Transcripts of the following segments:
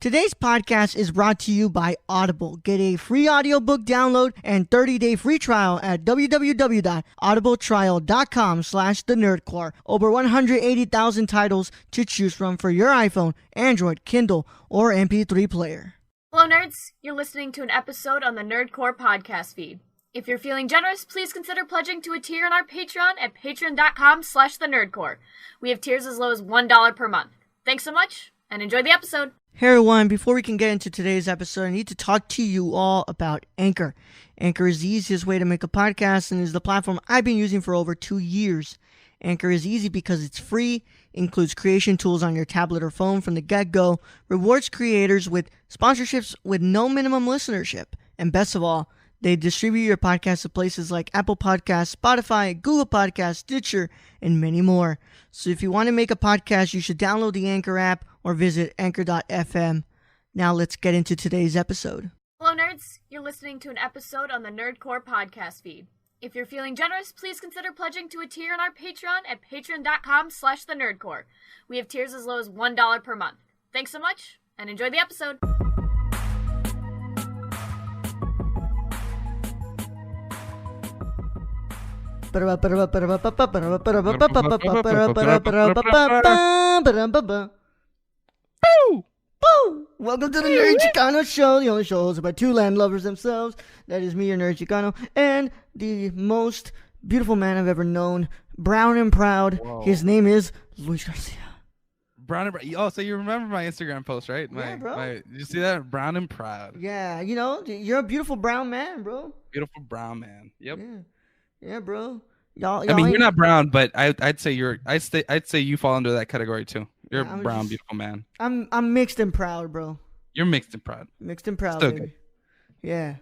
Today's podcast is brought to you by Audible. Get a free audiobook download and 30-day free trial at www.audibletrial.com/thenerdcore. Over 180,000 titles to choose from for your iPhone, Android, Kindle, or MP3 player. Hello, nerds. You're listening to an episode on the Nerdcore podcast feed. If you're feeling generous, please consider pledging to a tier on our Patreon at patreon.com/thenerdcore. We have tiers as low as $1 per month. Thanks so much, and enjoy the episode. Hey everyone, before we can get into today's episode, I need to talk to you all about Anchor. Anchor is the easiest way to make a podcast and is the platform I've been using for over 2 years. Anchor is easy because it's free, includes creation tools on your tablet or phone from the get-go, rewards creators with sponsorships with no minimum listenership, and best of all, they distribute your podcast to places like Apple Podcasts, Spotify, Google Podcasts, Stitcher, and many more. So if you want to make a podcast, you should download the Anchor app or visit anchor.fm. Now let's get into today's episode. Hello, nerds. You're listening to an episode on the Nerdcore podcast feed. If you're feeling generous, please consider pledging to a tier on our Patreon at patreon.com/thenerdcore. We have tiers as low as $1 per month. Thanks so much, and enjoy the episode. Welcome to the Nerd Chicano Show, the only show hosted by two land lovers themselves. That is me, your Nerd Chicano, and the most beautiful man I've ever known, brown and proud. Whoa. His name is Luis Garcia. Brown and proud. Oh, so you remember my Instagram post, right? Yeah, bro. Did you see that? Brown and proud. Yeah, you know, you're a beautiful brown man, bro. Beautiful brown man. Yep. Yeah, bro. Y'all I mean, ain't- you're not brown, but I'd say I'd say you fall under that category too. You're Yeah, a brown, beautiful man. I'm mixed and proud, bro. You're mixed and proud. Mixed and proud, Still baby. Yeah.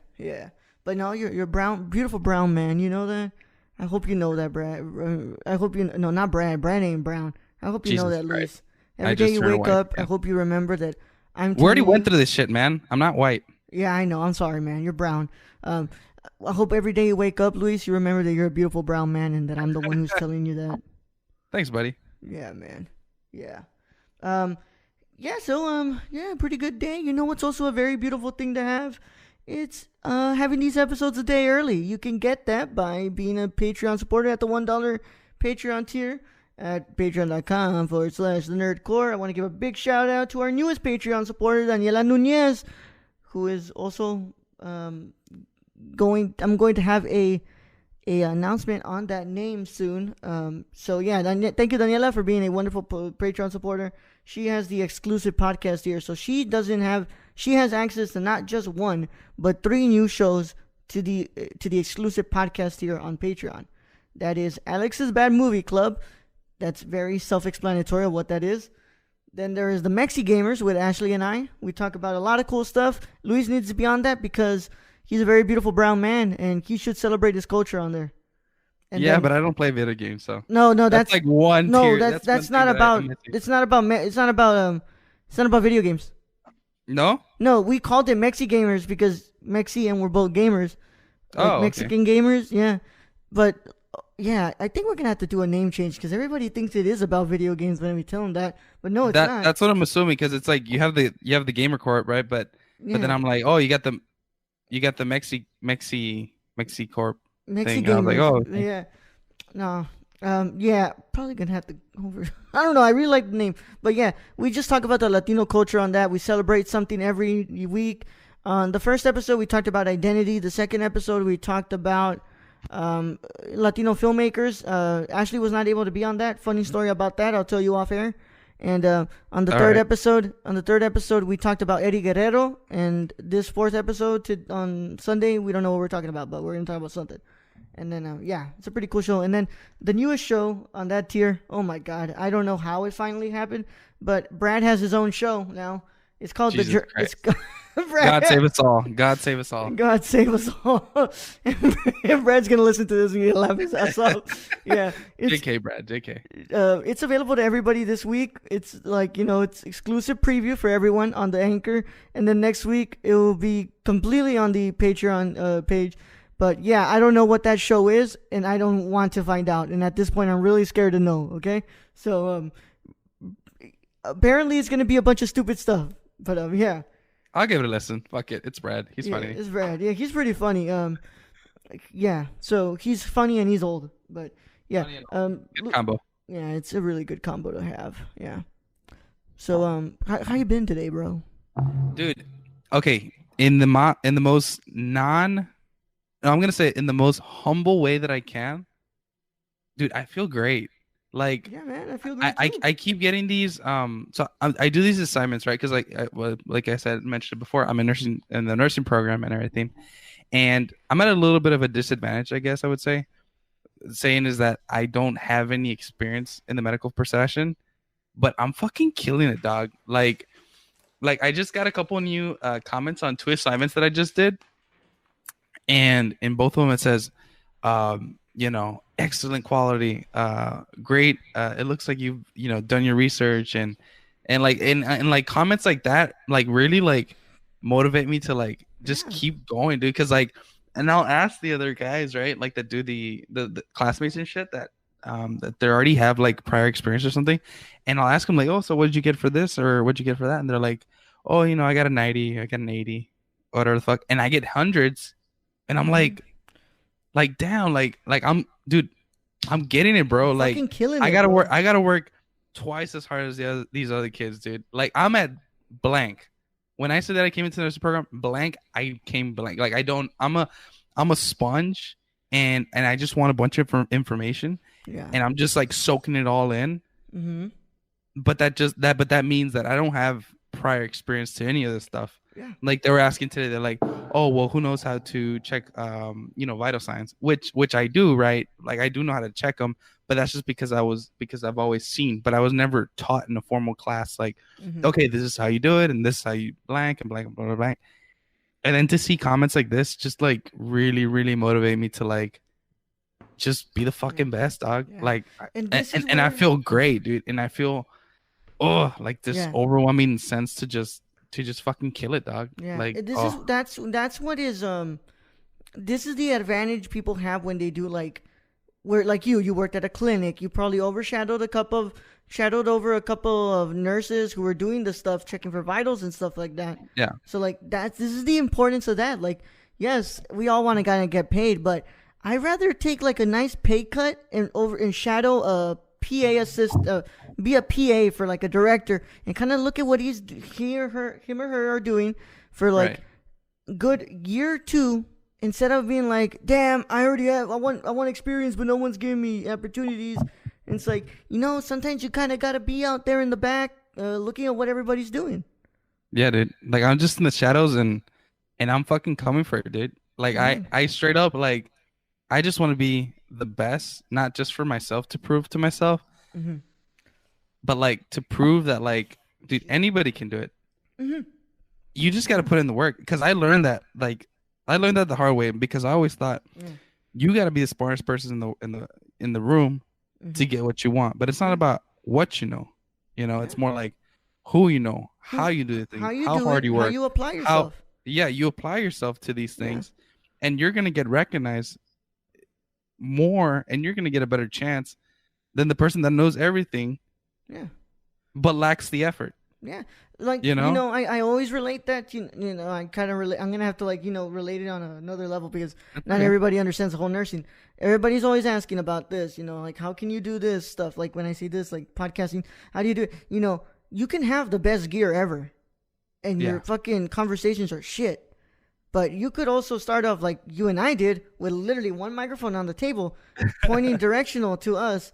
But no, you're brown, beautiful brown man. You know that? I hope you know that, Brad. I hope you no, not Brad. Brad ain't brown. I hope you know Jesus that, Christ. Luis. I Every day just you turned wake white, up, yeah. I hope you remember that I'm. We already telling went you- through this shit, man. I'm not white. Yeah, I know. I'm sorry, man. You're brown. I hope every day you wake up, Luis, you remember that you're a beautiful brown man and that I'm the one who's telling you that. Thanks, buddy. Yeah, man. Yeah. Yeah, pretty good day. You know what's also a very beautiful thing to have? It's having these episodes a day early. You can get that by being a Patreon supporter at the $1 Patreon tier at patreon.com/thenerdcore. I want to give a big shout out to our newest Patreon supporter, Daniela Nunez, who is also I'm going to have a announcement on that name soon. So yeah, thank you, Daniela, for being a wonderful Patreon supporter. She has the exclusive podcast here, so she has access to not just one but 3 new shows to the exclusive podcast here on Patreon. That is Alex's Bad Movie Club. That's very self-explanatory of what that is. Then there is the Mexi Gamers with Ashley and I. We talk about a lot of cool stuff. Luis needs to be on that because he's a very beautiful brown man, and he should celebrate his culture on there. And yeah, then, but I don't play video games, so no, that's like one. no, tier. that's one not thing that about. I'm missing. It's not about video games. No. No, we called it Mexi Gamers because Mexi and we're both gamers. Like Oh, okay. Mexican gamers, yeah. But yeah, I think we're gonna have to do a name change because everybody thinks it is about video games when we tell them that. But no, it's not. That's what I'm assuming because it's like you have the gamer corp, right? But then I'm like, oh, you got the Mexi corp. Mexi thing. Gamers. I was like, oh, okay. Yeah. No. Yeah, probably gonna have to I don't know, I really like the name. But yeah, we just talk about the Latino culture on that. We celebrate something every week. On the first episode we talked about identity. The second episode we talked about Latino filmmakers. Ashley was not able to be on that. Funny story about that, I'll tell you off air. And on the third episode, we talked about Eddie Guerrero. And this fourth episode on Sunday, we don't know what we're talking about, but we're gonna talk about something. And then, yeah, it's a pretty cool show. And then the newest show on that tier, oh my God, I don't know how it finally happened, but Brad has his own show now. It's called Jesus Christ. Brad, God save us all. God save us all. God save us all. And Brad's going to listen to this and he'll laugh his ass off. Yeah. JK, Brad, JK. It's available to everybody this week. It's like, it's exclusive preview for everyone on the Anchor. And then next week, it will be completely on the Patreon page. But yeah, I don't know what that show is, and I don't want to find out. And at this point, I'm really scared to know, okay? So, apparently it's going to be a bunch of stupid stuff. But yeah. I'll give it a listen. Fuck it. It's Brad. He's Yeah, funny. it's Brad. Yeah, he's pretty funny. Yeah. So he's funny and he's old, but yeah. Funny and good combo. Yeah, it's a really good combo to have. Yeah. So how you been today, bro? Dude, okay. In the most I'm gonna say it in the most humble way that I can. Dude, I feel great. Like, yeah, man, I feel great too. I keep getting these so I do these assignments, right? Because like I said, mentioned before, I'm in the nursing program and everything, and I'm at a little bit of a disadvantage, I guess I would say. Saying is that I don't have any experience in the medical profession, but I'm fucking killing it, dog. Like I just got a couple new comments on 2 assignments that I just did, and in both of them it says, excellent quality, great. It looks like you've done your research and like comments like that like really like motivate me to like just keep going, dude. Because like, and I'll ask the other guys, right, like that do the classmates and shit that they already have like prior experience or something, and I'll ask them like, oh, so what did you get for this or what did you get for that? And they're like, oh, I got a 90, I got an 80, whatever the fuck, and I get hundreds, and I'm like damn, like I'm getting it, bro. Like killing I it, gotta bro. I gotta work twice as hard as these other kids, dude. Like I'm at blank. When I said that I came into the nursing program blank, I came blank. Like I'm a sponge, and I just want a bunch of information, and I'm just like soaking it all in. Mm-hmm. But that means that I don't have prior experience to any of this stuff. Yeah. Like they were asking today, they're like, oh, well, who knows how to check vital signs, which I do, right? Like I do know how to check them, but that's just because I've always seen, but I was never taught in a formal class like, okay, this is how you do it and this is how you blank and blank and blah, blah, blah. And then to see comments like this just like really, really motivate me to like just be the fucking best, dog. Yeah. Like and I feel great, dude. And I feel like this overwhelming sense to just fucking kill it, dog. Yeah. Like that's what is this is the advantage people have when they do like where like you worked at a clinic, you probably shadowed over a couple of nurses who were doing the stuff, checking for vitals and stuff like that. Yeah. So like this is the importance of that. Like, yes, we all want to kind of get paid, but I'd rather take like a nice pay cut and shadow a PA assist, be a PA for like a director and kind of look at what him or her are doing for like good year or two, instead of being like, damn, I want experience, but no one's giving me opportunities. And it's like, sometimes you kind of got to be out there in the back, looking at what everybody's doing. Yeah, dude. Like I'm just in the shadows and I'm fucking coming for it, dude. Like I straight up like, I just want to be the best, not just for myself to prove to myself, but like to prove that like, dude, anybody can do it. You just got to put in the work. Because I learned that the hard way, because I always thought you got to be the smartest person in the room to get what you want. But it's not about what you know. It's more like who you know, how you do the thing, how hard you work, how you apply yourself. You apply yourself to these things, and you're gonna get recognized more, and you're gonna get a better chance than the person that knows everything, but lacks the effort. Yeah, like I always relate that. I kind of relate. I'm gonna have to relate it on another level, because not everybody understands the whole nursing. Everybody's always asking about this. Like how can you do this stuff? Like when I see this, like podcasting, how do you do it? You can have the best gear ever, and your fucking conversations are shit. But you could also start off like you and I did, with literally one microphone on the table, pointing directional to us,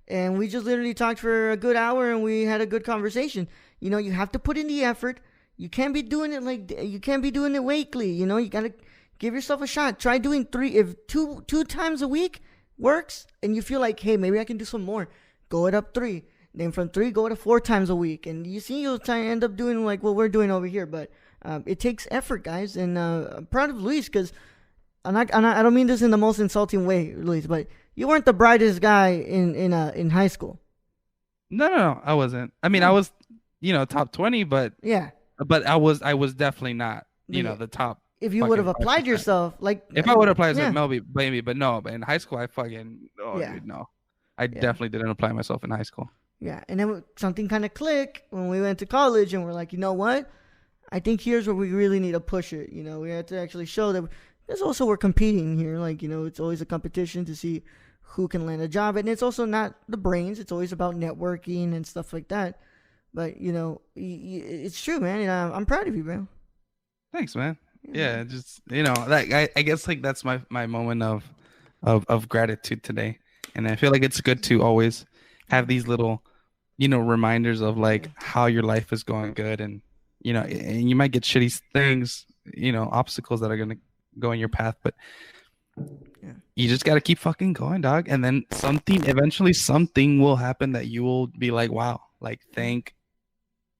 and we just literally talked for a good hour, and we had a good conversation. You have to put in the effort. You can't be doing it weekly. You gotta give yourself a shot. Try doing 3. If two times a week works, and you feel like, hey, maybe I can do some more, go it up 3. Then from 3, go to 4 times a week, and you'll try and end up doing like what we're doing over here. But it takes effort, guys, and I'm proud of Luis, because I don't mean this in the most insulting way, Luis, but you weren't the brightest guy in high school. No, I wasn't. I mean, I was, top 20, but I was definitely not, the top. If you would have applied 5%. Yourself, like if I would have applied, maybe, but no. But in high school, I fucking dude, no, I definitely didn't apply myself in high school. Yeah, and then something kind of clicked when we went to college, and we're like, you know what? I think here's where we really need to push it. You know, we have to actually show that. There's also we're competing here. Like, you know, it's always a competition to see who can land a job, and it's also not the brains. It's always about networking and stuff like that. But you know, it's true, man. And I'm proud of you, bro. Thanks, man. Yeah, just you know, like I guess like that's my moment of gratitude today, and I feel like it's good to always have these little, you know, reminders of like how your life is going good, and you know, and you might get shitty things, you know, obstacles that are gonna go in your path, but you just gotta keep fucking going, dog, and then eventually something will happen that you will be like, wow, like thank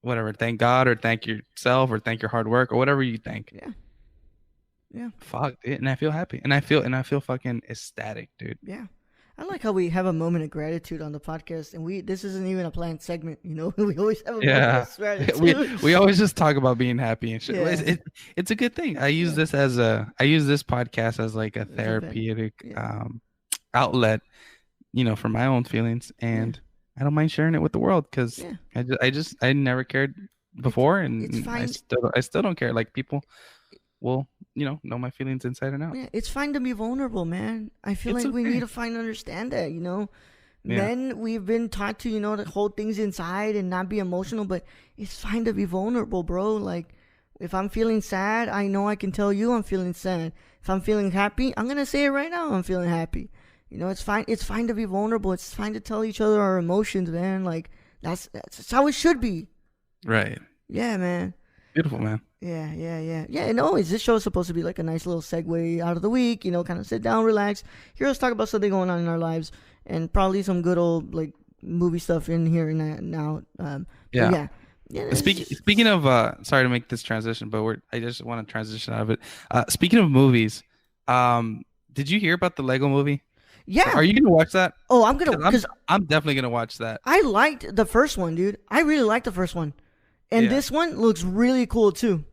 God or thank yourself or thank your hard work or whatever you think. Yeah. Fuck it, and I feel happy, and I feel fucking ecstatic, dude. Yeah. I like how we have a moment of gratitude on the podcast, and this isn't even a planned segment, you know. We always have a moment of gratitude. we always just talk about being happy and shit. Yeah. It's a good thing. I use this podcast as like a therapeutic outlet, you know, for my own feelings, and I don't mind sharing it with the world because I never cared before, and I still don't care. Like people will, you know my feelings inside and out. Yeah, it's fine to be vulnerable, man. I feel like we need to understand that, you know. Men, we've been taught to, you know, to hold things inside and not be emotional, but it's fine to be vulnerable, bro. Like, if I'm feeling sad, I know I can tell you I'm feeling sad. If I'm feeling happy, I'm gonna say it right now. I'm feeling happy. You know, it's fine. It's fine to be vulnerable. It's fine to tell each other our emotions, man. Like, that's how it should be. Right. Yeah, man. Beautiful, man. Yeah. And always, this show is supposed to be like a nice little segue out of the week. You know, kind of sit down, relax, hear us talk about something going on in our lives, and probably some good old like movie stuff in here and that now. Yeah. Speaking of, sorry to make this transition, but I just want to transition out of it. Speaking of movies, did you hear about the Lego movie? Yeah. Are you gonna watch that? Oh, I'm gonna, because I'm definitely gonna watch that. I liked the first one, dude. I really liked the first one, and this one looks really cool too.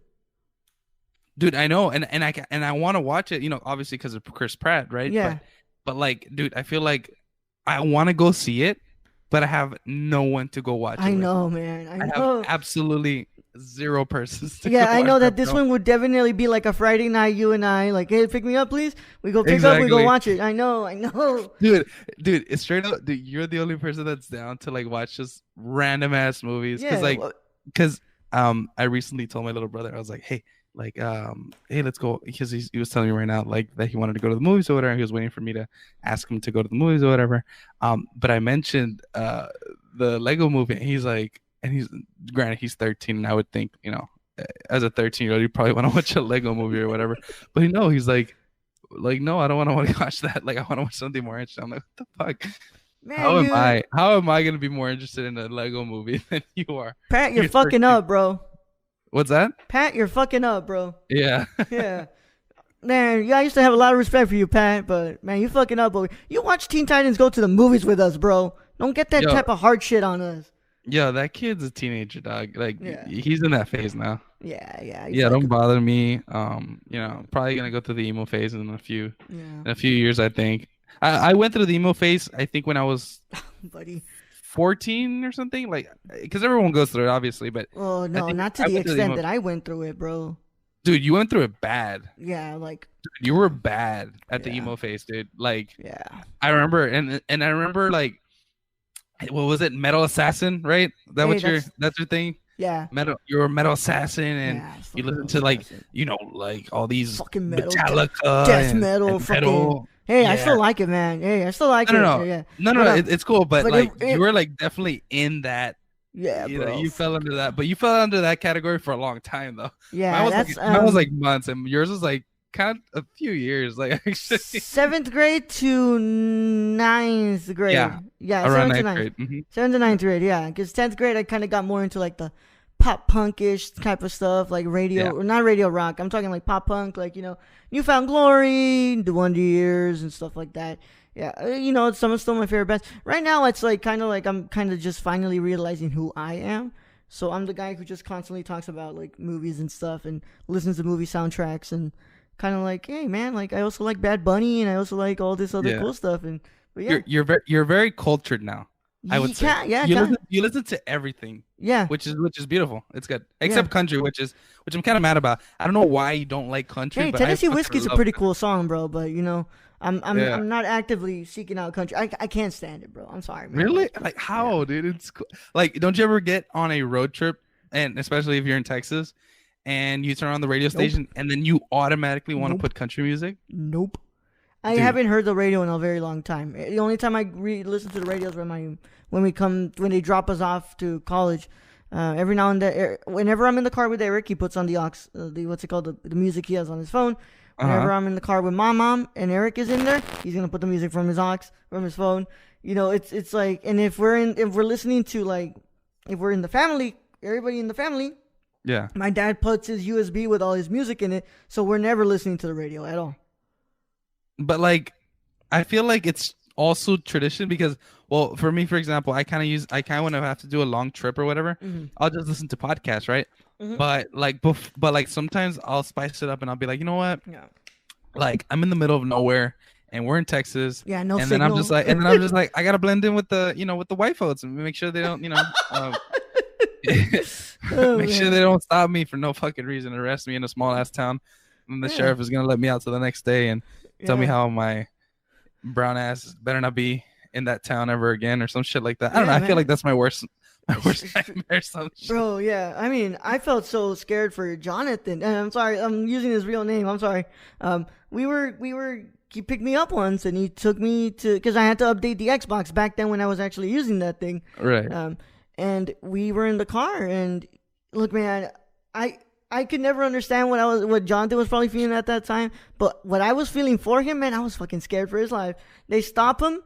Dude, I know, and I want to watch it, you know, obviously because of Chris Pratt, right? Yeah. But like, dude, I feel like I want to go see it, but I have no one to go watch it. I know, man. I know. Have absolutely zero persons to go watch I know that this one would definitely be like a Friday night, you and I, like, hey, pick me up, please. We go pick up, we go watch it. I know. Dude, it's straight up, dude, you're the only person that's down to like watch just random ass movies. Because I recently told my little brother, I was like, hey, let's go, because he was telling me right now like that he wanted to go to the movies or whatever. He was waiting for me to ask him to go to the movies or whatever. But I mentioned the Lego movie, and he's like, granted he's 13, and I would think, you know, as a 13-year-old you probably want to watch a Lego movie or whatever. But no, he's like no, I don't want to watch that. Like, I want to watch something more interesting. I'm like, what the fuck? Man, how am I gonna be more interested in a Lego movie than you are? Pat, you're fucking up, bro. What's that? Pat, you're fucking up, bro. Yeah. Yeah. Man, I used to have a lot of respect for you, Pat, but man, you fucking up, bro. You watch Teen Titans go to the movies with us, bro. Don't get that type of hard shit on us. Yo, that kid's a teenager, dog. Like, he's in that phase now. Yeah. Don't bother me. You know, probably gonna go through the emo phase in a few years, I think. I went through the emo phase, I think, when I was buddy 14 or something, like, because everyone goes through it, obviously, but oh no, not to the extent that I went through it, bro. Dude, you went through it bad. Yeah, like, dude, you were bad at the emo phase, dude. Like, I remember, and I remember, like, what was it, Metal Assassin, right? That's your thing. Yeah, you're a metal assassin, and you listen to like, you know, like all these fucking Metallica, death metal, metal. Hey, I still like it, man. Hey, I still like it. No, it's cool, but like, you were like definitely in that. Yeah, you know, you fell under that, but you fell under that category for a long time, though. Yeah, mine was like months, and yours was like kind of a few years, like actually. 7th grade to 9th grade. Yeah, around 7th to 9th grade. 7th to 9th grade, yeah. Because 10th grade, I kind of got more into like the pop punkish type of stuff, like radio, or not radio rock. I'm talking like pop punk, like, you know, Newfound Glory, The Wonder Years, and stuff like that. Yeah, you know, some are still my favorite bands. Right now, it's like kind of like I'm kind of just finally realizing who I am. So I'm the guy who just constantly talks about like movies and stuff and listens to movie soundtracks and kind of like, hey man, like I also like Bad Bunny and I also like all this other cool stuff. And but yeah, you're very cultured now. I would say. Yeah, You listen to everything. yeah. Which is beautiful. It's good. Except country, which I'm kind of mad about. I don't know why you don't like country. Hey, but Tennessee I Whiskey's a love pretty it. cool song, bro. But Yeah. I'm not actively seeking out country. I can't stand it, bro. I'm sorry, man. Really? Like how, dude? It's cool. Like, don't you ever get on a road trip, and especially if you're in Texas, and you turn on the radio station, and then you automatically want to put country music? Nope. I Dude. haven't heard the radio in a very long time. The only time I listen to the radio is when they drop us off to college. Every now and then, whenever I'm in the car with Eric, he puts on the aux, what's it called, the music he has on his phone. Whenever I'm in the car with my mom and Eric is in there, he's gonna put the music from his aux, from his phone. It's like, and if we're listening to, like, if we're in the family, everybody in the family, Yeah. my dad puts his USB with all his music in it, so we're never listening to the radio at all. But like, I feel like it's also tradition because, well, for me, for example, I kind of when I have to do a long trip or whatever, I'll just listen to podcasts, right? But like sometimes I'll spice it up and I'll be like, you know what? Yeah. Like, I'm in the middle of nowhere and we're in Texas. Yeah, no and signal. then I'm just like, I gotta blend in with the white folks and make sure they don't, make sure they don't stop me for no fucking reason, arrest me in a small ass town, and the sheriff is gonna let me out till the next day and tell me how my brown ass better not be in that town ever again or some shit like that. I don't know. I feel like that's my worst nightmare. Some shit. Bro, yeah. I mean, I felt so scared for Jonathan. And I'm sorry, I'm using his real name. I'm sorry. He picked me up once and he took me to, because I had to update the Xbox back then when I was actually using that thing. Right. And we were in the car and look, man, I could never understand what Jonathan was probably feeling at that time, but what I was feeling for him, man, I was fucking scared for his life. They stop him,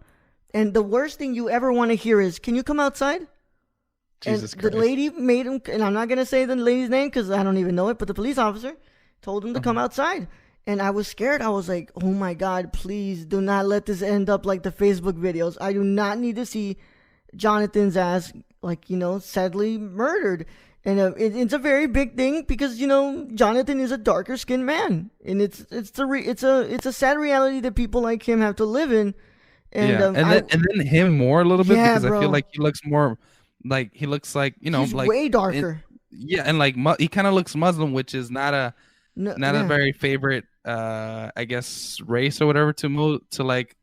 and the worst thing you ever want to hear is, "Can you come outside?" Jesus and Christ. the lady made him, and I'm not gonna say the lady's name because I don't even know it, but the police officer told him to come outside, and I was scared. I was like, "Oh my God, please do not let this end up like the Facebook videos. I do not need to see Jonathan's ass, like, sadly murdered." And it's a very big thing because Jonathan is a darker skinned man, and it's a sad reality that people like him have to live in. And then him more a little bit because bro. I feel like he looks more like he's like way darker. And like he kind of looks Muslim, which is not a very favorite I guess race or whatever to like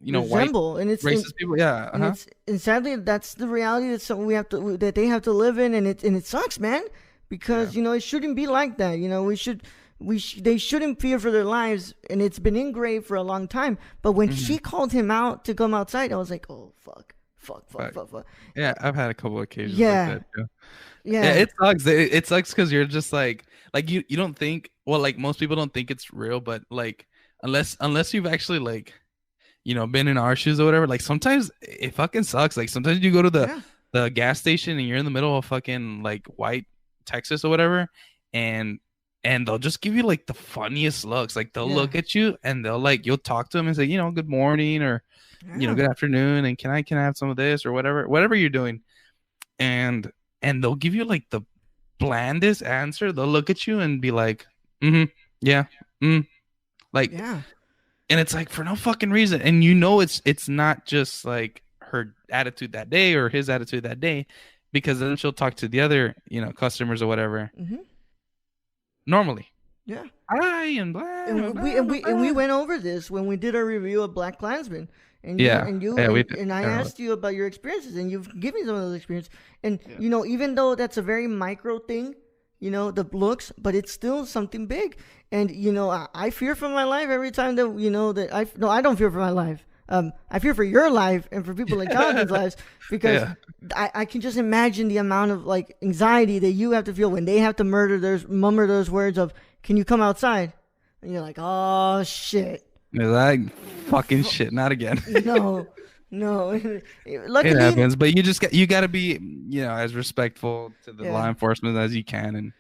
resemble, white and it's racist people. Yeah, and sadly that's the reality that they have to live in, and it sucks, man, because it shouldn't be like that. They shouldn't fear for their lives, and it's been engraved for a long time. But when she called him out to come outside, I was like, oh fuck. Yeah, I've had a couple of occasions Yeah. like that too. Yeah, It sucks. It sucks because you're just like you don't think, well, like most people don't think it's real, but like unless you've actually like been in our shoes or whatever, like sometimes it fucking sucks. Like sometimes you go to the gas station and you're in the middle of fucking like white Texas or whatever, and they'll just give you like the funniest looks. Like they'll look at you and they'll like, you'll talk to them and say, good morning or good afternoon, and can I have some of this or whatever you're doing, and they'll give you like the blandest answer. They'll look at you and be like, like, and it's like for no fucking reason. And it's not just like her attitude that day or his attitude that day, because then she'll talk to the other, customers or whatever. Normally. Yeah. Hi and blah. And we went over this when we did our review of Black Klansman. And I asked you about your experiences, and you've given me some of those experiences. And even though that's a very micro thing, the looks, but it's still something big. And I fear for my life every time that I don't fear for my life. I fear for your life and for people like Jonathan's lives, because I can just imagine the amount of like anxiety that you have to feel when they have to mummer those words of, "Can you come outside?" And you're like, "Oh shit." Like fucking shit, not again. No. Luckily, it happens, but you got to be as respectful to the law enforcement as you can, and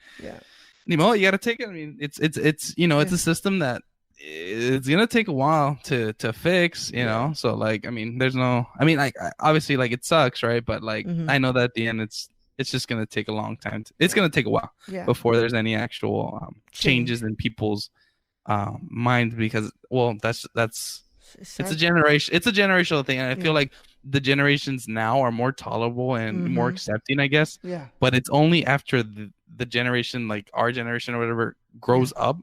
you got to take it. I mean, it's it's a system that it's gonna take a while to fix, So like, I mean, like obviously like it sucks, right? But like I know that at the end it's just gonna take a long time. It's gonna take a while before there's any actual changes in people's minds, because it's a generational thing, and I feel like the generations now are more tolerable and more accepting, I guess. Yeah. But it's only after the generation, like our generation or whatever, grows up,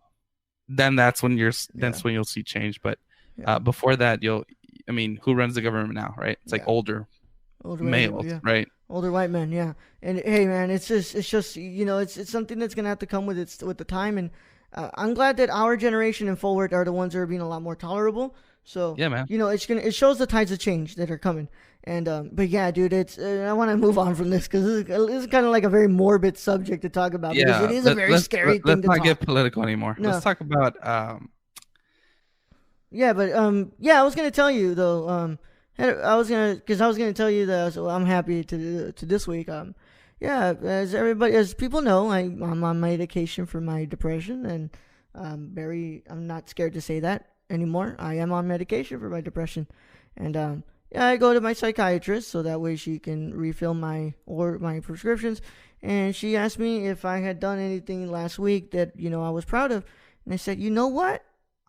then that's when you'll see change. But before that, who runs the government now, right? It's like older males, right? Older white men, yeah. And hey, man, it's just it's something that's gonna have to come with the time. And I'm glad that our generation and forward are the ones that are being a lot more tolerable. So yeah, man. It shows the tides of change that are coming. And but yeah, dude, it's I want to move on from this because this is kind of like a very morbid subject to talk about. Yeah, because it is a very scary thing to talk. Let's not get political anymore. No. Let's talk about Yeah, but I was gonna tell you though. I was gonna tell you that. So I'm happy to this week. As people know, I'm on medication for my depression, and I'm not scared to say that anymore. I am on medication for my depression, and I go to my psychiatrist so that way she can refill my prescriptions. And she asked me if I had done anything last week that I was proud of, and I said, you know what,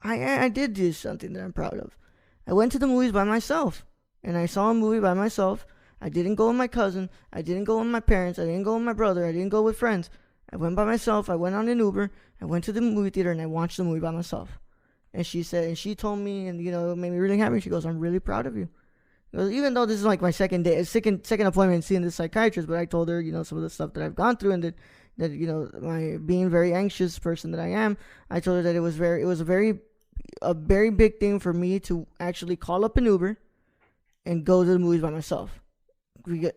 I did do something that I'm proud of. I went to the movies by myself, and I saw a movie by myself. I didn't go with my cousin. I didn't go with my parents. I didn't go with my brother. I didn't go with friends. I went by myself. I went on an Uber. I went to the movie theater, and I watched the movie by myself. And she told me, and it made me really happy. She goes, I'm really proud of you. Even though this is like my second appointment seeing this psychiatrist, but I told her, some of the stuff that I've gone through, and that my being very anxious person that I am, I told her that it was a very big thing for me to actually call up an Uber and go to the movies by myself.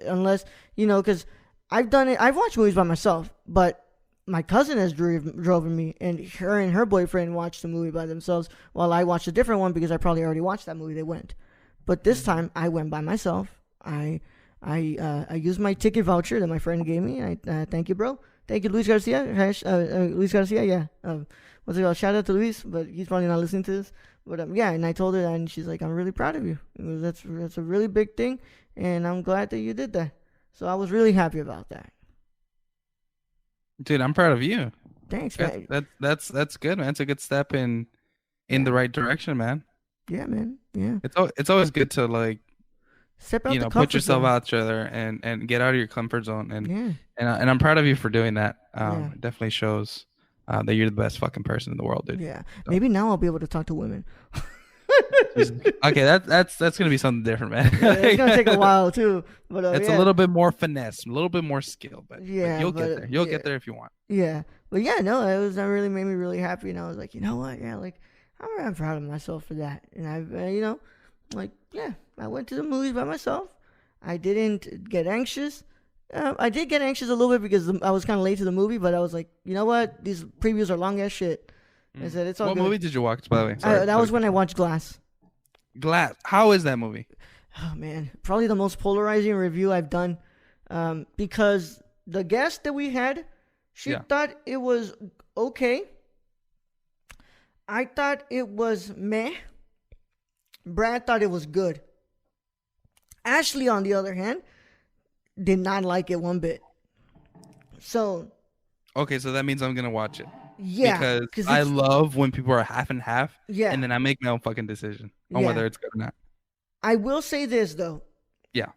Unless, because I've done it, I've watched movies by myself, but my cousin has driven me, and her boyfriend watched the movie by themselves while I watched a different one because I probably already watched that movie. They went. But this time, I went by myself. I used my ticket voucher that my friend gave me. Thank you, bro. Thank you, Luis Garcia. Luis Garcia, yeah. What's it called? Shout out to Luis, but he's probably not listening to this. But and I told her that, and she's like, I'm really proud of you. That's a really big thing, and I'm glad that you did that. So I was really happy about that. Dude, I'm proud of you. Thanks, man. That's good, man. It's a good step in the right direction, man. Yeah, man. Yeah. It's always good to like step out put yourself out there and get out of your comfort zone, and I'm proud of you for doing that. It definitely shows that you're the best fucking person in the world, dude. Yeah. So. Maybe now I'll be able to talk to women. Okay, that's gonna be something different, man. It's gonna take a while too, but it's a little bit more finesse, a little bit more skill, but you'll get there. You'll get there if you want. Yeah, but that really made me really happy, and I was like, you know what? Yeah, like I'm proud of myself for that, and I went to the movies by myself. I didn't get anxious. I did get anxious a little bit because I was kind of late to the movie, but I was like, you know what? These previews are long as shit. I said, it's all good. What movie did you watch, by the way? That was when I watched Glass. Glass. How is that movie? Oh, man. Probably the most polarizing review I've done. Because the guest that we had, she thought it was okay. I thought it was meh. Brad thought it was good. Ashley, on the other hand, did not like it one bit. So. Okay, so that means I'm going to watch it. Yeah. Because I love when people are half and half. Yeah. And then I make my own fucking decision on whether it's good or not. I will say this, though. Yeah.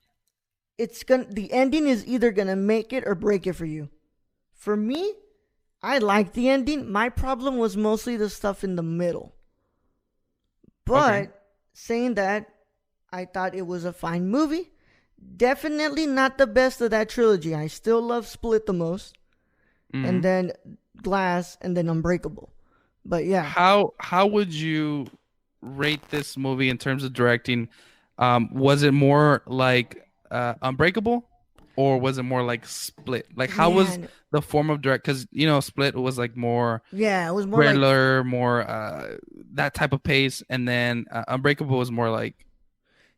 The ending is either going to make it or break it for you. For me, I liked the ending. My problem was mostly the stuff in the middle. But saying that, I thought it was a fine movie. Definitely not the best of that trilogy. I still love Split the most. Mm-hmm. And then Glass, and then Unbreakable. But yeah. How would you rate this movie in terms of directing? Was it more like Unbreakable? Or was it more like Split? Like, how was the form of direct? Because, Split was like more... Yeah, it was more thriller, more that type of pace. And then Unbreakable was more like...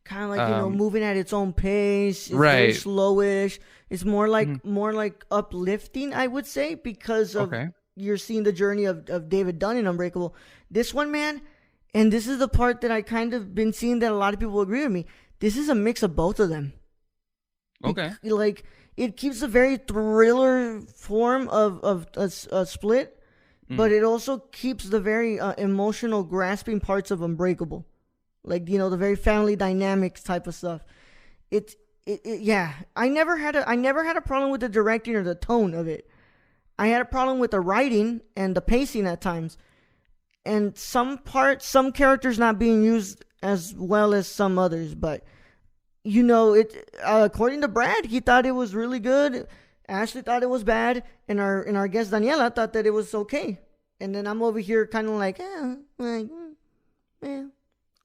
Kind of like, moving at its own pace. It's very slowish. It's more like uplifting, I would say, because of you're seeing the journey of David Dunn in Unbreakable. This one, man, and this is the part that I kind of been seeing that a lot of people agree with me. This is a mix of both of them. Okay. It keeps a very thriller form of a Split, but it also keeps the very emotional, grasping parts of Unbreakable. Like, the very family dynamics type of stuff. Yeah. I never had a problem with the directing or the tone of it. I had a problem with the writing and the pacing at times, and some characters not being used as well as some others. But according to Brad, he thought it was really good. Ashley thought it was bad, and our guest Daniela thought that it was okay. And then I'm over here kind of like, it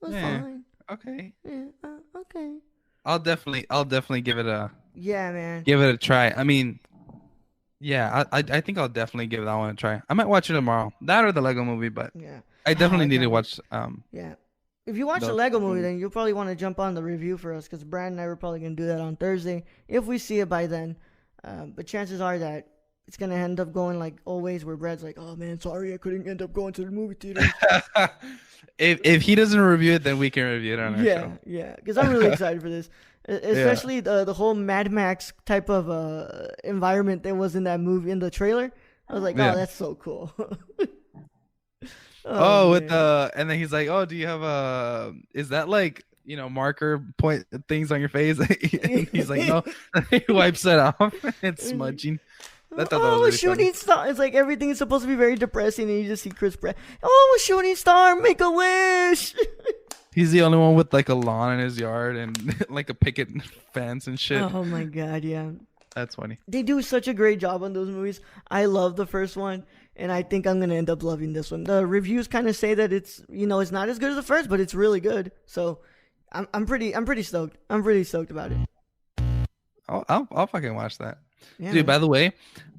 was fine. Okay. Yeah, okay. I'll definitely give it a man. Give it a try. I mean, yeah, I think I'll definitely give that one a try. I might watch it tomorrow. That or the Lego Movie, but yeah, I definitely need to watch. Yeah, if you watch the Lego Movie, then you'll probably want to jump on the review for us, because Brad and I were probably gonna do that on Thursday if we see it by then. But chances are that it's gonna end up going like always, where Brad's like, "Oh man, sorry, I couldn't end up going to the movie theater." If he doesn't review it, then we can review it on our show. Yeah, because I'm really excited for this, especially the whole Mad Max type of environment that was in that movie, in the trailer. I was like, oh, that's so cool. And then he's like, oh, do you have is that like, marker point things on your face? And he's like, no. He wipes it off. It's smudging. Shooting star! It's like everything is supposed to be very depressing, and you just see Chris Pratt. Oh, shooting star, make a wish. He's the only one with like a lawn in his yard and like a picket fence and shit. Oh my god, yeah. That's funny. They do such a great job on those movies. I love the first one, and I think I'm gonna end up loving this one. The reviews kind of say that it's it's not as good as the first, but it's really good. So I'm pretty stoked. I'm pretty stoked about it. I'll fucking watch that. Yeah, dude, by the way,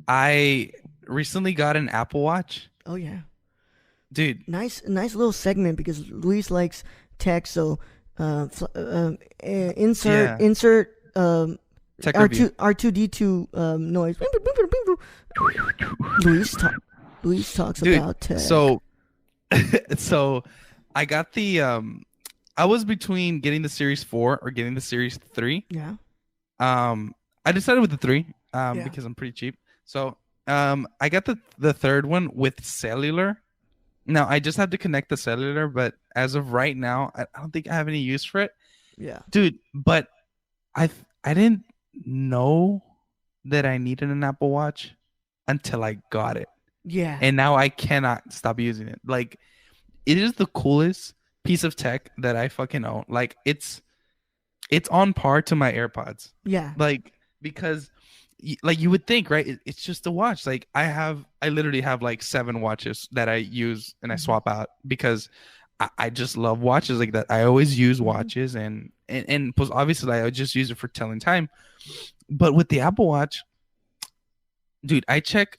I recently got an Apple Watch. Oh yeah, dude. Nice little segment, because Luis likes tech. So insert tech R2D2 noise. Luis talks about tech. So I got the I was between getting the Series 4 or getting the Series 3. Yeah. I decided with the 3 because I'm pretty cheap. So I got the third one with cellular. Now I just have to connect the cellular, but as of right now, I don't think I have any use for it. Yeah. Dude, but I didn't know that I needed an Apple Watch until I got it. Yeah. And now I cannot stop using it. Like, it is the coolest piece of tech that I fucking own. Like, it's on par to my AirPods. Yeah. Like, because like you would think, right? It's just a watch. Like, I literally have like 7 watches that I use and I swap out because I just love watches like that. I always use watches and obviously I just use it for telling time. But with the Apple Watch, dude, I check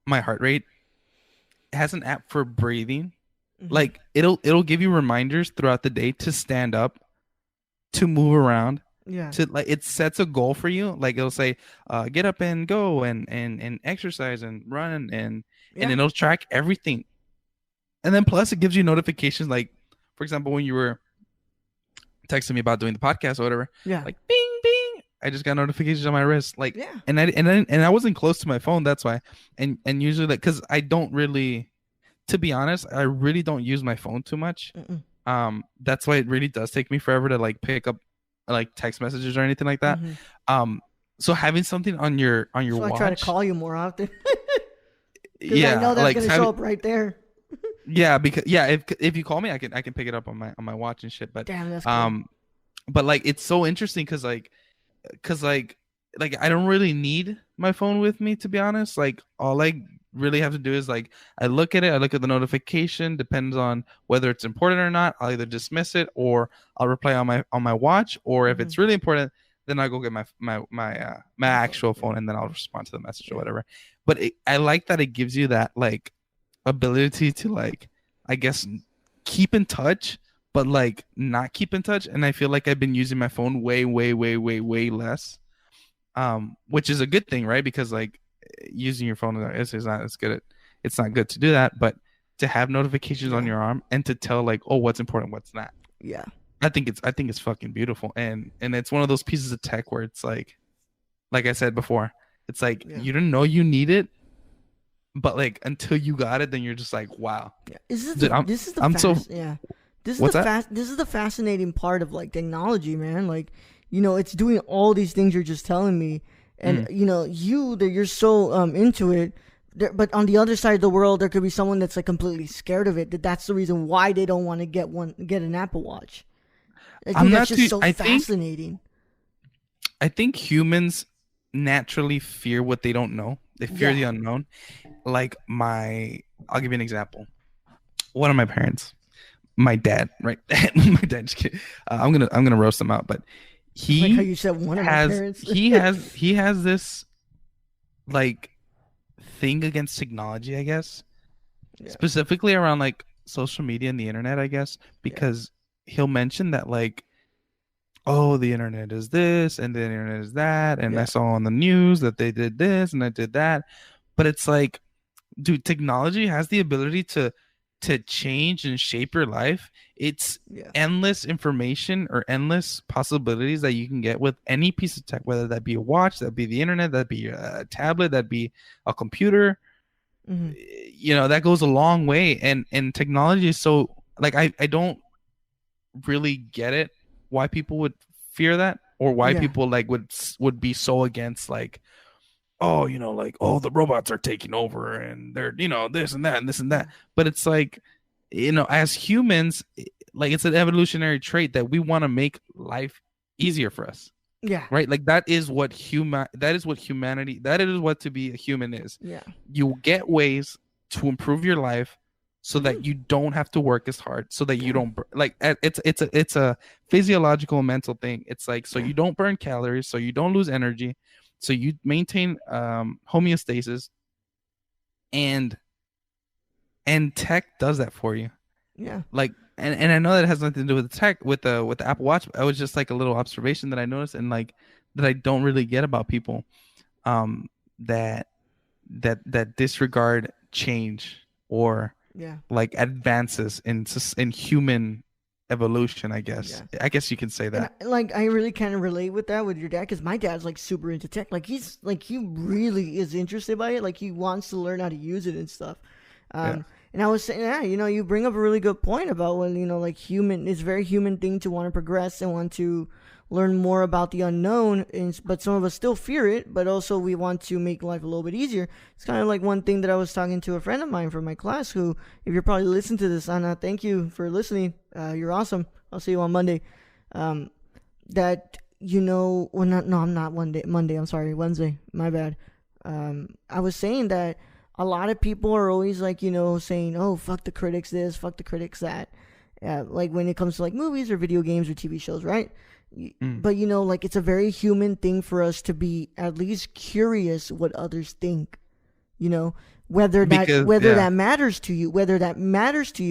my heart rate. It has an app for breathing. Like, it'll give you reminders throughout the day to stand up, to move around. Yeah. To like, it sets a goal for you. Like, it'll say, get up and go and exercise and run and it'll track everything. And then plus it gives you notifications, like, for example, when you were texting me about doing the podcast or whatever. Yeah. Like, bing bing. I just got notifications on my wrist. Like, yeah. And I wasn't close to my phone, that's why. And usually, like, because I don't really, to be honest, I really don't use my phone too much. That's why it really does take me forever to like pick up like text messages or anything like that. So having something on your watch. I try to call you more often. Yeah, I know that's like gonna show up right there. Yeah, because if you call me, I can pick it up on my watch and shit. But damn, that's cool. But like, it's so interesting because I don't really need my phone with me, to be honest. Like, all I really have to do is like, I look at the notification. Depends on whether it's important or not. I'll either dismiss it or I'll reply on my watch. Or if it's really important, then I'll go get my actual phone and then I'll respond to the message or whatever. But I like that it gives you that like ability to like, I guess, keep in touch, but like not keep in touch. And I feel like I've been using my phone way less, which is a good thing, right? Because like, using your phone is not as good. It's not good to do that, but to have notifications on your arm and to tell like, oh, what's important, what's not. Yeah, I think it's fucking beautiful, and it's one of those pieces of tech where it's like I said before, it's like you didn't know you need it, but like until you got it, then you're just like, wow. Yeah, this is the fascinating part of like technology, man. Like, it's doing all these things you're just telling me, and you're so into it. But on the other side of the world, there could be someone that's like completely scared of it. That's the reason why they don't want to get an Apple Watch. I think that's just so fascinating. I think humans naturally fear what they don't know. They fear the unknown. Like I'll give you an example. One of my parents, my dad, right? My dad. Just kidding. I'm gonna roast him out, but he like how you said one of my parents. he has this like thing against technology, I guess, specifically around like social media and the internet, I guess, because he'll mention that like, oh, the internet is this and the internet is that, and I saw on the news that they did this and I did that, but it's like, dude, technology has the ability to change and shape your life. It's endless information or endless possibilities that you can get with any piece of tech, whether that be a watch, that be the internet, that be a tablet, that be a computer. That goes a long way. And technology is so like, I don't really get it why people would fear that, or why people like would be so against like, oh, like, oh, the robots are taking over and they're, this and that and this and that. But it's like, as humans, like, it's an evolutionary trait that we want to make life easier for us. Yeah. Right. Like that is what humanity, that is what to be a human is. Yeah. You get ways to improve your life so that you don't have to work as hard, so that you don't like, it's a physiological and mental thing. It's like, so you don't burn calories, so you don't lose energy, so you maintain homeostasis, and tech does that for you. Yeah. Like, and I know that it has nothing to do with the tech, with the Apple Watch. But it was just like a little observation that I noticed, and like that I don't really get about people, that disregard change or like advances in human evolution, I guess. I guess you can say that. And, like, I really kind of relate with that with your dad, because my dad's like super into tech. Like he really is interested by it. Like he wants to learn how to use it and stuff. And I was saying, you bring up a really good point about when, like it's a very human thing to want to progress and want to learn more about the unknown, but some of us still fear it, but also we want to make life a little bit easier. It's kind of like one thing that I was talking to a friend of mine from my class who, if you're probably listening to this, Anna, thank you for listening. You're awesome. I'll see you on Monday. I'm not Monday. I'm sorry, Wednesday. My bad. I was saying that a lot of people are always like, saying, oh, fuck the critics this, fuck the critics that. Like when it comes to like movies or video games or TV shows, right? But like it's a very human thing for us to be at least curious what others think, whether that matters to you,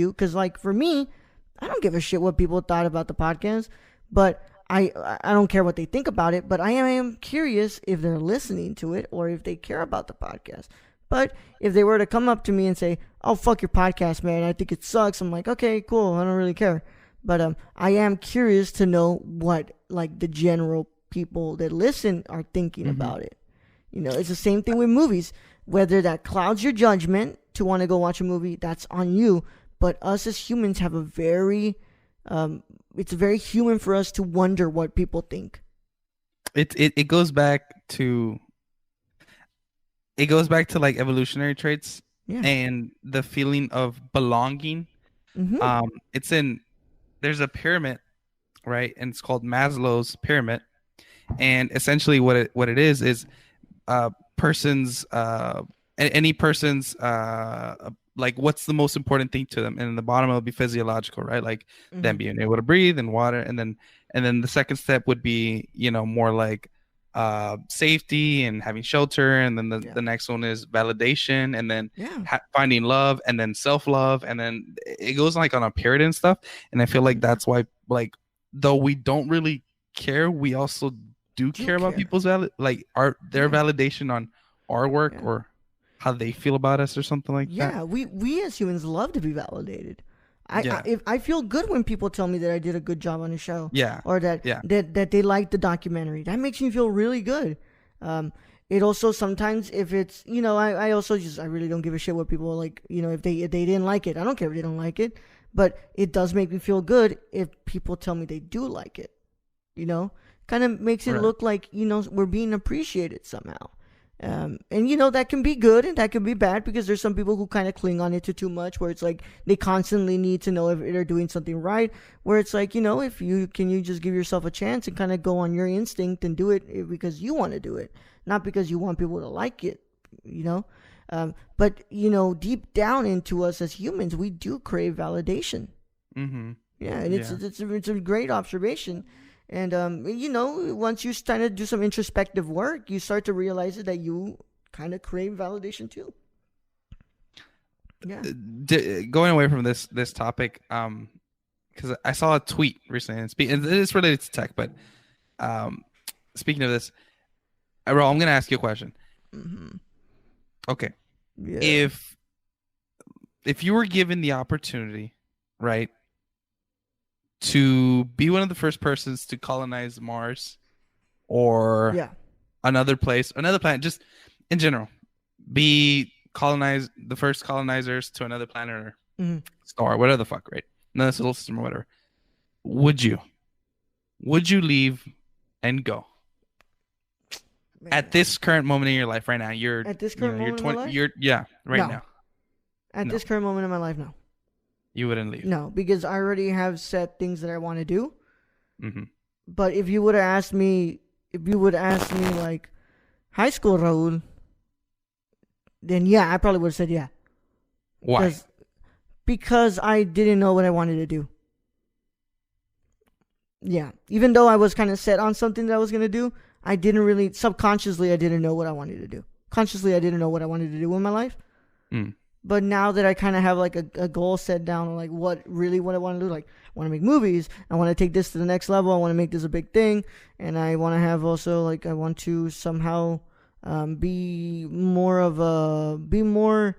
because like for me, I don't give a shit what people thought about the podcast, but I don't care what they think about it, but I am curious if they're listening to it or if they care about the podcast. But if they were to come up to me and say, oh, fuck your podcast, man, I think it sucks, I'm like, okay, cool, I don't really care. But I am curious to know what like the general people that listen are thinking about it. It's the same thing with movies. Whether that clouds your judgment to want to go watch a movie, that's on you. But us as humans have a very, it's very human for us to wonder what people think. It goes back to like evolutionary traits and the feeling of belonging. There's a pyramid, right? And it's called Maslow's pyramid. And essentially what it is person's any person's like what's the most important thing to them, and in the bottom it'll be physiological, right? Like them being able to breathe and water, and then the second step would be more like safety and having shelter, and then the next one is validation, and then finding love, and then self-love, and then it goes like on a pyramid and stuff. And I feel like that's why, like, though we don't really care, we also do care about people's their validation on our work or how they feel about us or something like that. Yeah, we as humans love to be validated. I feel good when people tell me that I did a good job on the show. Yeah. Or that they liked the documentary. That makes me feel really good. It also sometimes, if it's, I really don't give a shit what people like, if they didn't like it. I don't care if they don't like it. But it does make me feel good if people tell me they do like it. kind of makes it Right. look like, we're being appreciated somehow. And that can be good and that can be bad, because there's some people who kind of cling on it to too much, where it's like they constantly need to know if they're doing something right, where it's like, if you just give yourself a chance and kind of go on your instinct and do it because you want to do it, not because you want people to like it, but deep down into us as humans, we do crave validation. Mm-hmm. Yeah, and it's a great observation. And once you kind of do some introspective work, you start to realize that you kind of crave validation too. Yeah. Going away from this topic, because I saw a tweet recently, and it's related to tech, but speaking of this, Ro, I'm gonna ask you a question. Mm-hmm. Okay. Yeah. If you were given the opportunity, right, to be one of the first persons to colonize Mars or another planet, just in general, be the first colonizers to another planet or star, whatever the fuck, right? Another solar system or whatever. Would you leave and go? Man. At this current moment in your life right now, at this current moment in my life? Now. At this current moment in my life, no. You wouldn't leave? No, because I already have set things that I want to do. Mm-hmm. But if you would have asked me, like, high school, Raul, then I probably would have said yeah. Why? Because I didn't know what I wanted to do. Yeah. Even though I was kind of set on something that I was going to do, I didn't really, subconsciously, I didn't know what I wanted to do. Consciously, I didn't know what I wanted to do in my life. Mm. But now that I kind of have like a goal set down, like what I want to do, like I want to make movies, I want to take this to the next level, I want to make this a big thing, and I want to have also like I want to somehow be more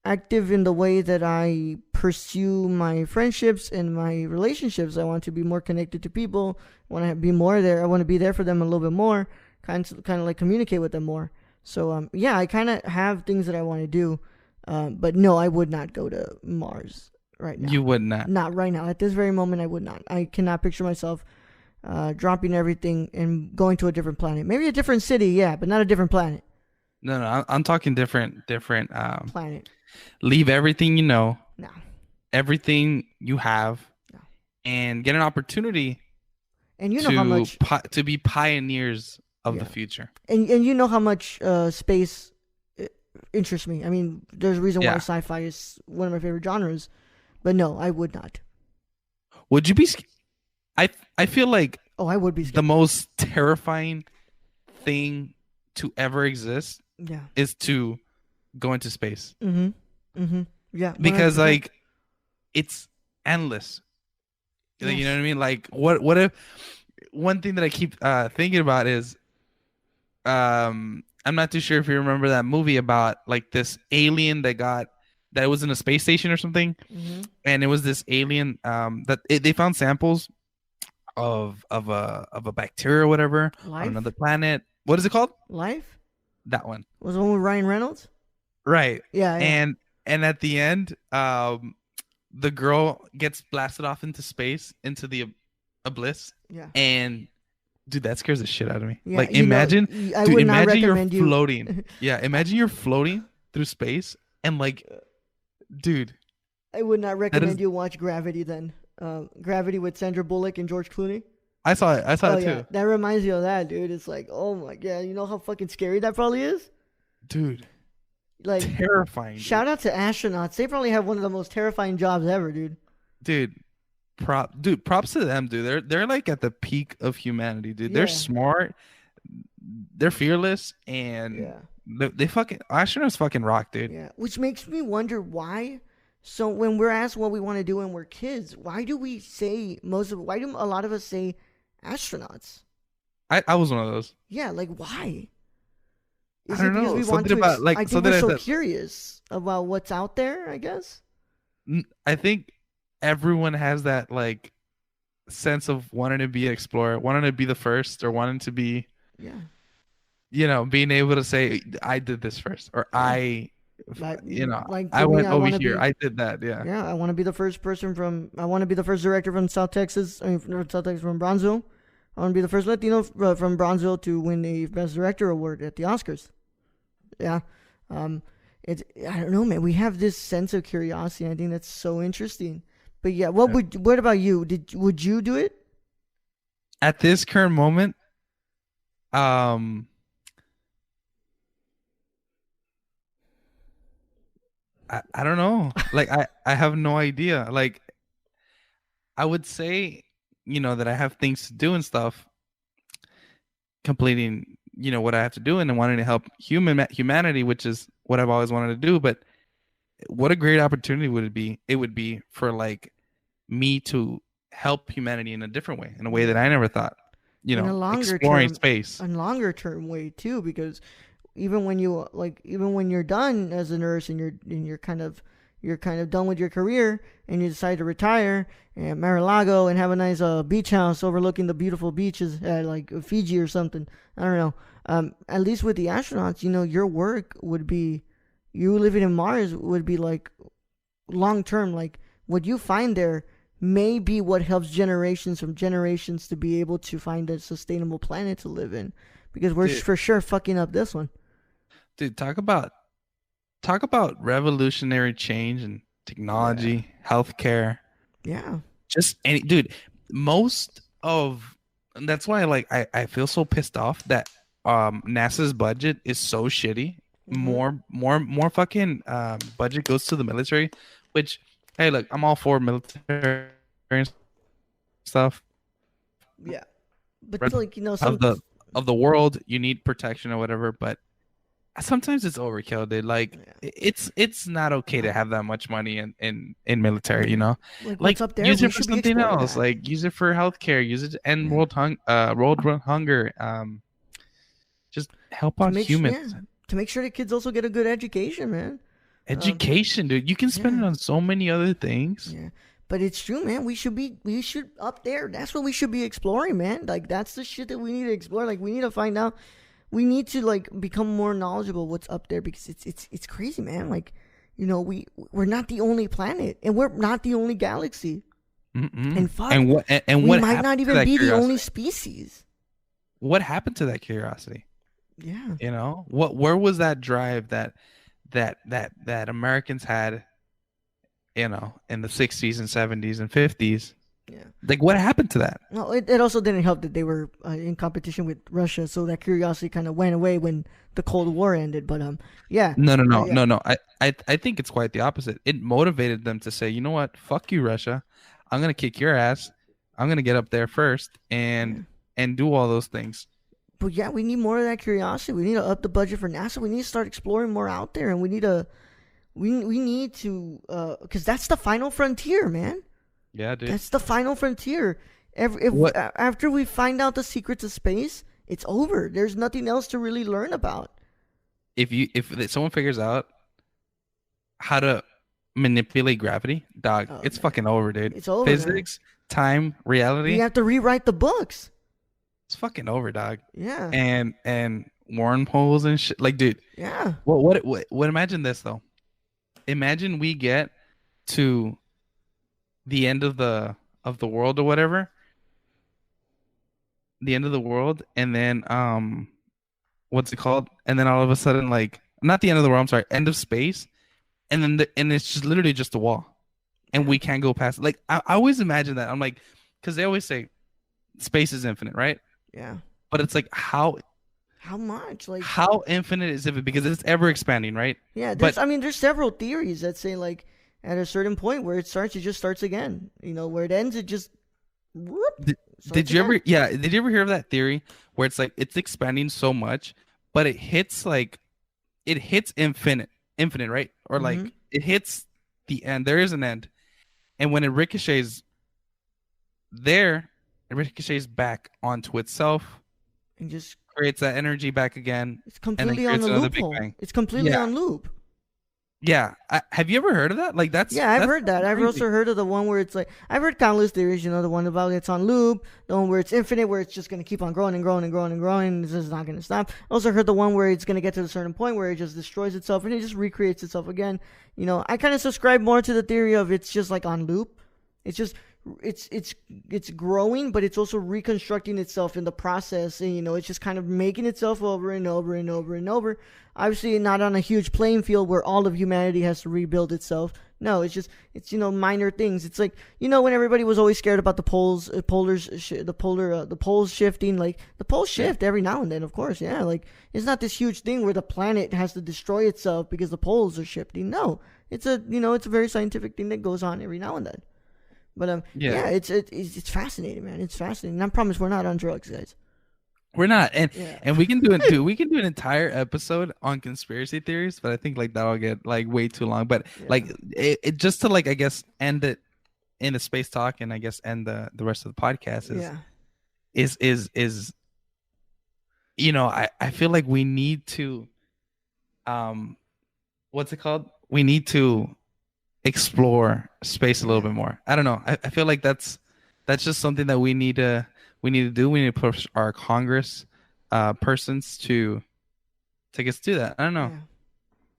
active in the way that I pursue my friendships and my relationships. I want to be more connected to people. I want to be more there. I want to be there for them a little bit more, kind of like communicate with them more. So I kind of have things that I want to do. But no, I would not go to Mars right now. You would not? Not right now. At this very moment, I would not. I cannot picture myself dropping everything and going to a different planet. Maybe a different city, yeah, but not a different planet. No, I'm talking different planet. Leave everything you know. No. Everything you have. No. And get an opportunity. And you know how much to be pioneers of the future. And you know how much space interests me. I mean, there's a reason why sci-fi is one of my favorite genres. But no, I would not. Would you be? I feel like I would be scared. The most terrifying thing to ever exist is to go into space. Yeah. Because 100%. Like it's endless. Yes. You know what I mean? Like what if one thing that I keep thinking about is I'm not too sure if you remember that movie about like this alien that was in a space station or something, and it was this alien they found samples of a bacteria or whatever on another planet. What is it called? Life? That one. Was the one with Ryan Reynolds? Right. Yeah. And at the end, the girl gets blasted off into space, into the abyss. Yeah. And dude, that scares the shit out of me. Yeah, like imagine you're you... floating. Yeah, imagine you're floating through space and like, dude. I would not recommend you watch Gravity then. Gravity with Sandra Bullock and George Clooney. I saw it too. Yeah. That reminds you of that, dude. It's like, oh my god, you know how fucking scary that probably is? Dude. Like terrifying. Shout out to astronauts. They probably have one of the most terrifying jobs ever, dude. Dude. Props to them, dude. They're like at the peak of humanity, dude. They're smart, they're fearless, and they fucking astronauts fucking rock, dude. Yeah, which makes me wonder why. So when we're asked what we want to do when we're kids, why do we say why do a lot of us say astronauts? I was one of those. Yeah, like why? Is I don't know. We something about like I think we're so curious about what's out there, I guess. I think everyone has that like sense of wanting to be an explorer, wanting to be the first, or wanting to be being able to say I did this first, or I went over here, I did that. I want to be the first person I want to be the first director from South Texas, from Bronzeville, I want to be the first Latino from Bronzeville to win a Best Director award at the Oscars. Yeah. It's, I don't know, man. We have this sense of curiosity. And I think that's so interesting. But yeah, what about you? Would you do it? At this current moment, I don't know. Like I have no idea. Like I would say, that I have things to do and stuff, completing, what I have to do and wanting to help humanity, which is what I've always wanted to do. But what a great opportunity would it be? It would be for like me to help humanity in a different way, in a way that I never thought. In a longer exploring term, space, a longer term way too, because even when you're done as a nurse and you're kind of done with your career and you decide to retire at Mar-a-Lago and have a nice beach house overlooking the beautiful beaches at like Fiji or something. I don't know. At least with the astronauts, your work would be, you living in Mars would be like long term. Like what you find there may be what helps generations to be able to find a sustainable planet to live in, because we're for sure fucking up this one. Dude, talk about revolutionary change in technology, healthcare. Yeah. Just that's why like I feel so pissed off that NASA's budget is so shitty. Mm-hmm. More fucking budget goes to the military, which, hey, look, I'm all for military stuff. Yeah. But like, of the world, you need protection or whatever, but sometimes it's overkill, dude. Like it's not okay to have that much money in military, Like what's up there? Use it for something else. That. Like use it for healthcare, use it to end world hunger. Just help out humans. To make sure the kids also get a good education, man. Education, dude. You can spend it on so many other things. Yeah. But it's true, man. We should up there. That's what we should be exploring, man. Like that's the shit that we need to explore. Like we need to find out. We need to like become more knowledgeable what's up there, because it's crazy, man. Like, we're not the only planet, and we're not the only galaxy. Mm-mm. And fuck, we might not even be the only species. What happened to that curiosity? Yeah. Where was that drive that Americans had, in the 60s and 70s and 50s? Yeah. Like, what happened to that? No, it also didn't help that they were in competition with Russia, so that curiosity kind of went away when the Cold War ended. But yeah. No. I think it's quite the opposite. It motivated them to say, you know what? Fuck you, Russia. I'm gonna kick your ass. I'm gonna get up there first and do all those things. But yeah, we need more of that curiosity. We need to up the budget for NASA. We need to start exploring more out there, and we need to, because that's the final frontier, man. Yeah, dude. That's the final frontier. After we find out the secrets of space, it's over. There's nothing else to really learn about. If someone figures out how to manipulate gravity, dog, it's fucking over, dude. It's over. Physics, time, reality. You have to rewrite the books. It's fucking over, dog. Yeah. And wormholes and shit. Like, dude. Yeah. What? Imagine this though. Imagine we get to the end of the world or whatever, the end of the world, and then what's it called, and then all of a sudden, like, not the end of the world, I'm sorry, end of space, and then it's just literally just a wall, and we can't go past it. Like I always imagine that. I'm like, because they always say space is infinite, right? Yeah. But it's like how much, like, how infinite is it? Because it's ever expanding, right? Yeah. There's several theories that say, like, at a certain point where it starts, it just starts again. Where it ends, it just. Did you ever hear of that theory where it's like it's expanding so much, but it hits infinite, right? Or like it hits the end. There is an end, and when it ricochets there, it ricochets back onto itself and just creates that energy back again. It's completely on the loophole. It's completely on loop. Yeah, have you ever heard of that? Like that's I've heard that. I've also heard of the one where it's like, I've heard countless theories. The one about it's on loop, the one where it's infinite, where it's just gonna keep on growing and growing and growing and growing. It's just not gonna stop. I also heard the one where it's gonna get to a certain point where it just destroys itself and it just recreates itself again. I kind of subscribe more to the theory of it's just like on loop. It's just it's growing, but it's also reconstructing itself in the process, and it's just kind of making itself over and over and over and over. Obviously, not on a huge playing field where all of humanity has to rebuild itself. No, it's minor things. It's like, when everybody was always scared about the poles shifting, like the poles shift every now and then, of course. Yeah, like it's not this huge thing where the planet has to destroy itself because the poles are shifting. No, it's a very scientific thing that goes on every now and then. But it's fascinating, man. It's fascinating. And I promise we're not on drugs, guys. We're not, and we can do it too. We can do an entire episode on conspiracy theories, but I think like that'll get like way too long. But like it just to like I guess end it in a space talk, and I guess end the rest of the podcast is I feel like we need to what's it called? We need to explore space a little bit more. I don't know. I feel like that's just something that we need to do. We need to push our Congress persons to take us to that. I don't know.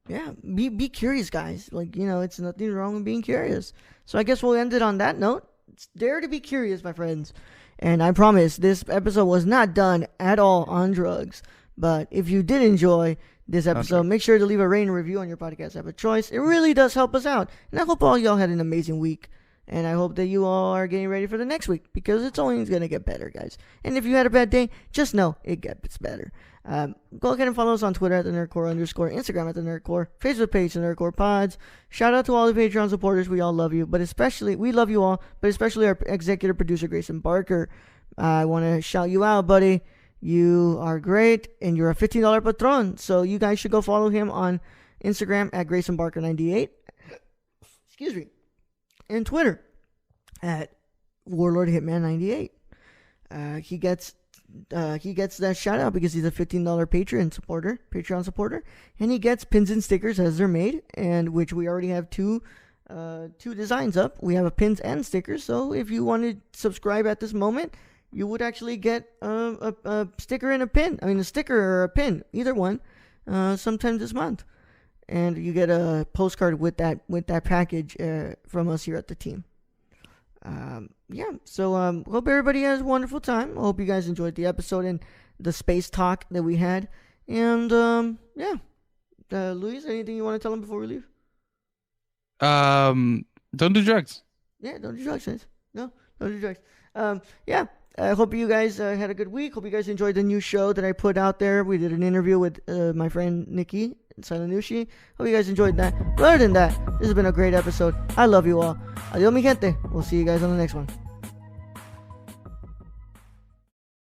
Yeah. Be curious, guys. Like, it's nothing wrong with being curious. So I guess we'll end it on that note. It's dare to be curious, my friends. And I promise this episode was not done at all on drugs. But if you did enjoy this episode, make sure to leave a rating and review on your podcast app of choice. It really does help us out. And I hope all y'all had an amazing week. And I hope that you all are getting ready for the next week, because it's only going to get better, guys. And if you had a bad day, just know it gets better. Go ahead and follow us on Twitter at @TheNerdCore_, Instagram at @TheNerdCore, Facebook page, The Nerdcore Pods. Shout out to all the Patreon supporters. We all love you, but especially, we love you all, but especially our executive producer, Grayson Barker. I want to shout you out, buddy. You are great, and you're a $15 patron. So you guys should go follow him on Instagram at GraysonBarker98. Excuse me. And Twitter at Warlord Hitman 98. He gets that shout out because he's a $15 Patreon supporter, and he gets pins and stickers as they're made, and which we already have two designs up. We have a pins and stickers, so if you want to subscribe at this moment, you would actually get a sticker and a pin. I mean, a sticker or a pin, either one, sometime this month. And you get a postcard with that package from us here at the team. So hope everybody has a wonderful time. I hope you guys enjoyed the episode and the space talk that we had. And Luis, anything you want to tell them before we leave? Don't do drugs. Yeah, don't do drugs, guys. No, don't do drugs. I hope you guys had a good week. Hope you guys enjoyed the new show that I put out there. We did an interview with my friend Nikki Silanushi. Hope you guys enjoyed that. But other than that, this has been a great episode. I love you all. Adios, mi gente. We'll see you guys on the next one.